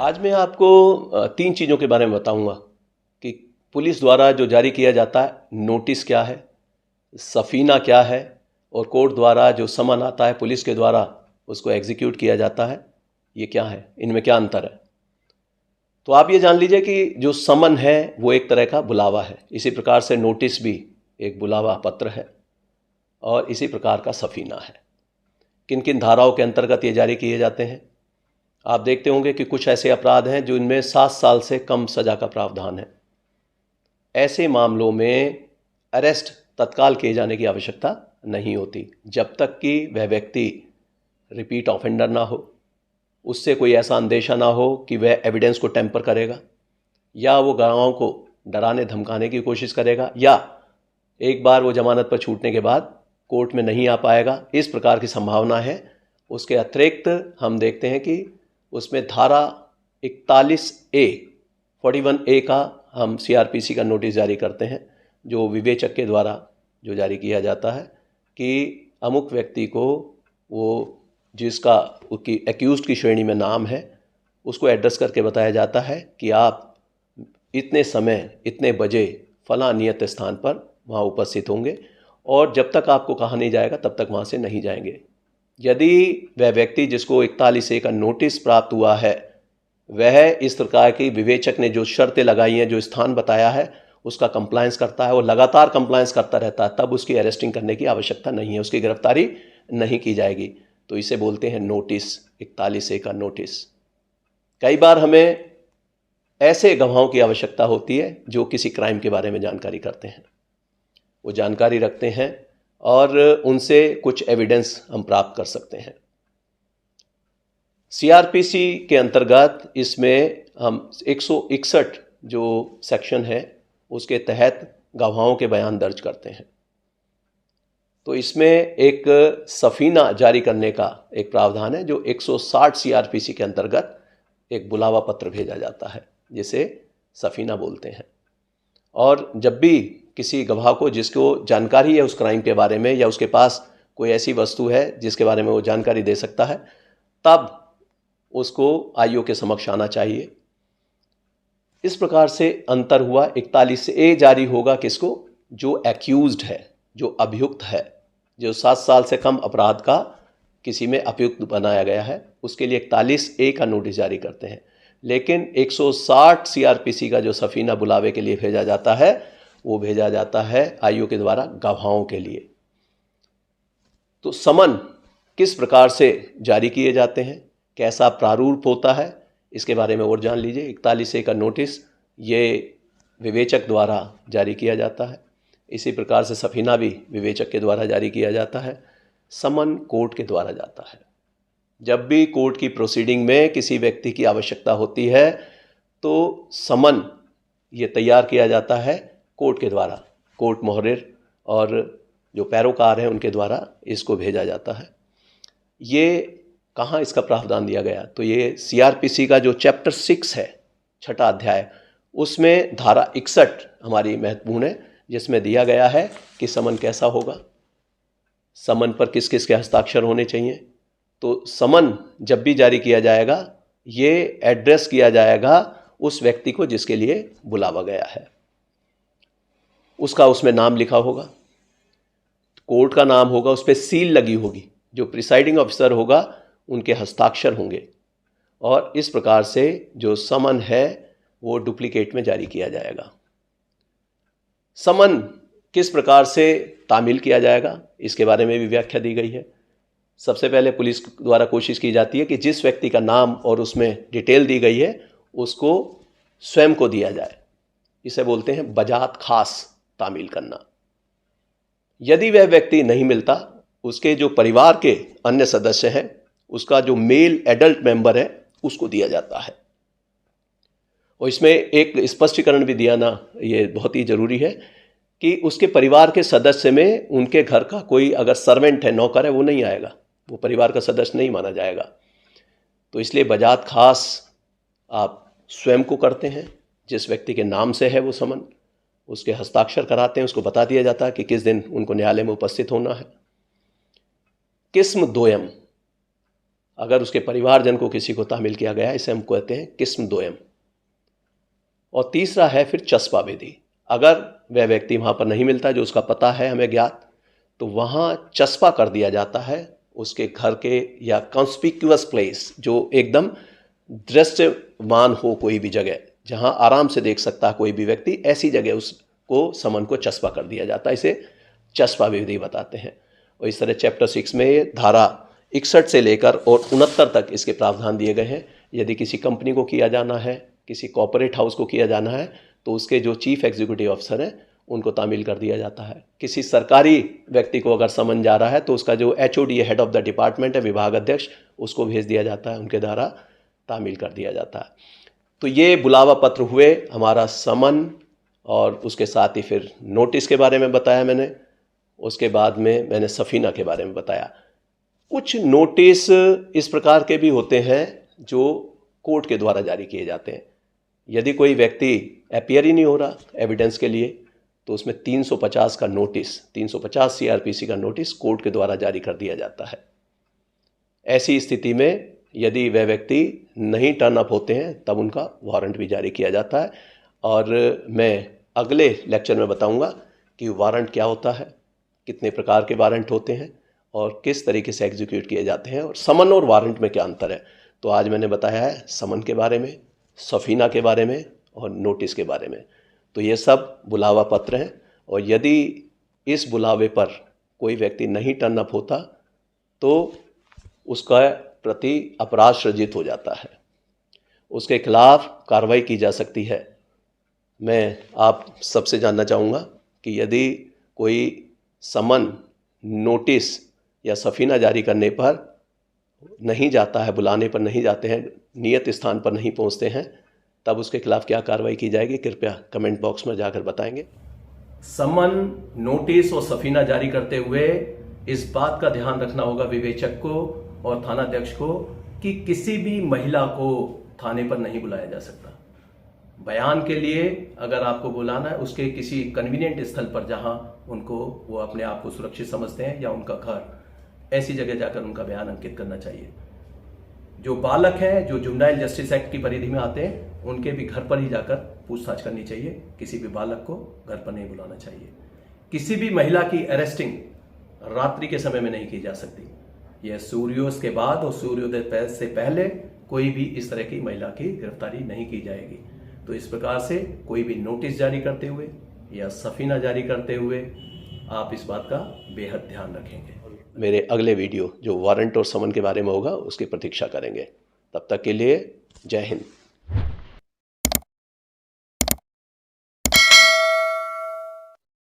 आज मैं आपको तीन चीज़ों के बारे में बताऊंगा कि पुलिस द्वारा जो जारी किया जाता है नोटिस क्या है, सफ़ीना क्या है और कोर्ट द्वारा जो समन आता है पुलिस के द्वारा उसको एग्जीक्यूट किया जाता है, ये क्या है, इनमें क्या अंतर है। तो आप ये जान लीजिए कि जो समन है वो एक तरह का बुलावा है, इसी प्रकार से नोटिस भी एक बुलावा पत्र है और इसी प्रकार का सफ़ीना है। किन किन धाराओं के अंतर्गत ये जारी किए जाते हैं। आप देखते होंगे कि कुछ ऐसे अपराध हैं जो इनमें 7 साल से कम सज़ा का प्रावधान है। ऐसे मामलों में अरेस्ट तत्काल किए जाने की आवश्यकता नहीं होती जब तक कि वह व्यक्ति रिपीट ऑफेंडर ना हो, उससे कोई ऐसा अंदेशा ना हो कि वह एविडेंस को टेम्पर करेगा या वो गवाहों को डराने धमकाने की कोशिश करेगा या एक बार वो जमानत पर छूटने के बाद कोर्ट में नहीं आ पाएगा, इस प्रकार की संभावना है। उसके अतिरिक्त हम देखते हैं कि उसमें धारा 41A का हम CRPC का नोटिस जारी करते हैं, जो विवेचक के द्वारा जो जारी किया जाता है कि अमुक व्यक्ति को वो जिसका उसकी एक्यूज़्ड की श्रेणी में नाम है उसको एड्रेस करके बताया जाता है कि आप इतने समय इतने बजे फलां नियत स्थान पर वहाँ उपस्थित होंगे और जब तक आपको कहा नहीं जाएगा तब तक वहाँ से नहीं जाएंगे। यदि वह व्यक्ति जिसको 41A का नोटिस प्राप्त हुआ है वह इस प्रकार की विवेचक ने जो शर्तें लगाई हैं, जो स्थान बताया है, उसका कंप्लायंस करता है और लगातार कंप्लायंस करता रहता है, तब उसकी अरेस्टिंग करने की आवश्यकता नहीं है, उसकी गिरफ्तारी नहीं की जाएगी। तो इसे बोलते हैं नोटिस, 41A का नोटिस। कई बार हमें ऐसे गवाहों की आवश्यकता होती है जो किसी क्राइम के बारे में जानकारी करते हैं, वो जानकारी रखते हैं और उनसे कुछ एविडेंस हम प्राप्त कर सकते हैं। CRPC के अंतर्गत इसमें हम 161 जो सेक्शन है उसके तहत गवाहों के बयान दर्ज करते हैं। तो इसमें एक सफ़ीना जारी करने का एक प्रावधान है जो 160 CRPC के अंतर्गत एक बुलावा पत्र भेजा जाता है जिसे सफ़ीना बोलते हैं। और जब भी किसी गवाह को जिसको जानकारी है उस क्राइम के बारे में या उसके पास कोई ऐसी वस्तु है जिसके बारे में वो जानकारी दे सकता है, तब उसको IO के समक्ष आना चाहिए। इस प्रकार से अंतर हुआ। 41A जारी होगा किसको? जो एक्यूज्ड है, जो अभियुक्त है, जो 7 साल से कम अपराध का किसी में अभियुक्त बनाया गया है, उसके लिए 41A का नोटिस जारी करते हैं। लेकिन 160 CRPC का जो सफ़ीना बुलावे के लिए भेजा जाता है वो भेजा जाता है IO के द्वारा गवाहों के लिए। तो समन किस प्रकार से जारी किए जाते हैं, कैसा प्रारूप होता है, इसके बारे में और जान लीजिए। 41A का नोटिस ये विवेचक द्वारा जारी किया जाता है, इसी प्रकार से सफ़ीना भी विवेचक के द्वारा जारी किया जाता है। समन कोर्ट के द्वारा जाता है। जब भी कोर्ट की प्रोसीडिंग में किसी व्यक्ति की आवश्यकता होती है तो समन ये तैयार किया जाता है कोर्ट के द्वारा, कोर्ट मुहर्रिर और जो पैरोकार हैं उनके द्वारा इसको भेजा जाता है। ये कहाँ इसका प्रावधान दिया गया? तो ये CRPC का जो चैप्टर 6 है, 6ठा अध्याय, उसमें धारा 61 हमारी महत्वपूर्ण है, जिसमें दिया गया है कि समन कैसा होगा, समन पर किस किस के हस्ताक्षर होने चाहिए। तो समन जब भी जारी किया जाएगा ये एड्रेस किया जाएगा उस व्यक्ति को जिसके लिए बुलावा गया है, उसका उसमें नाम लिखा होगा, कोर्ट का नाम होगा, उस पर सील लगी होगी, जो प्रिसाइडिंग ऑफिसर होगा उनके हस्ताक्षर होंगे और इस प्रकार से जो समन है वो डुप्लीकेट में जारी किया जाएगा। समन किस प्रकार से तामील किया जाएगा इसके बारे में भी व्याख्या दी गई है। सबसे पहले पुलिस द्वारा कोशिश की जाती है कि जिस व्यक्ति का नाम और उसमें डिटेल दी गई है उसको स्वयं को दिया जाए, इसे बोलते हैं बजात खास तामील करना। यदि वह व्यक्ति नहीं मिलता, उसके जो परिवार के अन्य सदस्य हैं, उसका जो मेल एडल्ट मेंबर है उसको दिया जाता है। और इसमें एक स्पष्टीकरण भी दिया ना, ये बहुत ही ज़रूरी है कि उसके परिवार के सदस्य में उनके घर का कोई अगर सर्वेंट है, नौकर है, वो नहीं आएगा, वो परिवार का सदस्य नहीं माना जाएगा। तो इसलिए बजात खास आप स्वयं को करते हैं, जिस व्यक्ति के नाम से है वो समन, उसके हस्ताक्षर कराते हैं, उसको बता दिया जाता है कि किस दिन उनको न्यायालय में उपस्थित होना है। किस्म दोयम, अगर उसके परिवारजन को किसी को तामील किया गया, इसे हम कहते हैं किस्म दोयम। और तीसरा है फिर चस्पा विधि। अगर वह व्यक्ति वहाँ पर नहीं मिलता जो उसका पता है हमें ज्ञात, तो वहाँ चस्पा कर दिया जाता है उसके घर के या कॉन्स्पिक्यूअस प्लेस, जो एकदम दृश्यमान हो, कोई भी जगह जहाँ आराम से देख सकता है कोई भी व्यक्ति, ऐसी जगह उसको समन को चस्पा कर दिया जाता है। इसे चस्पा विधि बताते हैं। और इस तरह चैप्टर 6 में ये धारा 61 से लेकर और 69 तक इसके प्रावधान दिए गए हैं। यदि किसी कंपनी को किया जाना है, किसी कॉर्पोरेट हाउस को किया जाना है, तो उसके जो चीफ एग्जीक्यूटिव अफसर हैं उनको तामील कर दिया जाता है। किसी सरकारी व्यक्ति को अगर समन जा रहा है तो उसका जो HOD head of the department है, विभाग अध्यक्ष, उसको भेज दिया जाता है, उनके द्वारा तामील कर दिया जाता है। तो ये बुलावा पत्र हुए हमारा समन, और उसके साथ ही फिर नोटिस के बारे में बताया मैंने। उसके बाद में मैंने सफ़ीना के बारे में बताया। कुछ नोटिस इस प्रकार के भी होते हैं जो कोर्ट के द्वारा जारी किए जाते हैं। यदि कोई व्यक्ति अपीयर ही नहीं हो रहा एविडेंस के लिए, तो उसमें 350 का नोटिस, 350 CRPC का नोटिस कोर्ट के द्वारा जारी कर दिया जाता है। ऐसी स्थिति में यदि वह व्यक्ति नहीं टर्न अप होते हैं तब उनका वारंट भी जारी किया जाता है। और मैं अगले लेक्चर में बताऊंगा कि वारंट क्या होता है, कितने प्रकार के वारंट होते हैं और किस तरीके से एग्जीक्यूट किए जाते हैं, और समन और वारंट में क्या अंतर है। तो आज मैंने बताया है समन के बारे में, सफ़ीना के बारे में और नोटिस के बारे में। तो ये सब बुलावा पत्र हैं, और यदि इस बुलावे पर कोई व्यक्ति नहीं टर्न अप होता तो उसका प्रति अपराध सृजित हो जाता है, उसके खिलाफ कार्रवाई की जा सकती है। मैं आप सबसे जानना चाहूँगा कि यदि कोई समन, नोटिस या सफ़ीना जारी करने पर नहीं जाता है, बुलाने पर नहीं जाते हैं, नियत स्थान पर नहीं पहुँचते हैं, तब उसके खिलाफ क्या कार्रवाई की जाएगी, कृपया कमेंट बॉक्स में जाकर बताएंगे। समन, नोटिस और सफ़ीना जारी करते हुए इस बात का ध्यान रखना होगा विवेचक को और थानाध्यक्ष को कि किसी भी महिला को थाने पर नहीं बुलाया जा सकता। बयान के लिए अगर आपको बुलाना है, उसके किसी कन्वीनियंट स्थल पर जहां उनको, वो अपने आप को सुरक्षित समझते हैं, या उनका घर, ऐसी जगह जाकर उनका बयान अंकित करना चाहिए। जो बालक हैं, जो जुवेनाइल जस्टिस एक्ट की परिधि में आते हैं, उनके भी घर पर ही जाकर पूछताछ करनी चाहिए। किसी भी बालक को घर पर नहीं बुलाना चाहिए। किसी भी महिला की अरेस्टिंग रात्रि के समय में नहीं की जा सकती। यह सूर्योदय के बाद और सूर्योदय से पहले कोई भी इस तरह की महिला की गिरफ्तारी नहीं की जाएगी। तो इस प्रकार से कोई भी नोटिस जारी करते हुए या सफ़ीना जारी करते हुए आप इस बात का बेहद ध्यान रखेंगे। मेरे अगले वीडियो जो वारंट और समन के बारे में होगा उसकी प्रतीक्षा करेंगे। तब तक के लिए जय हिंद।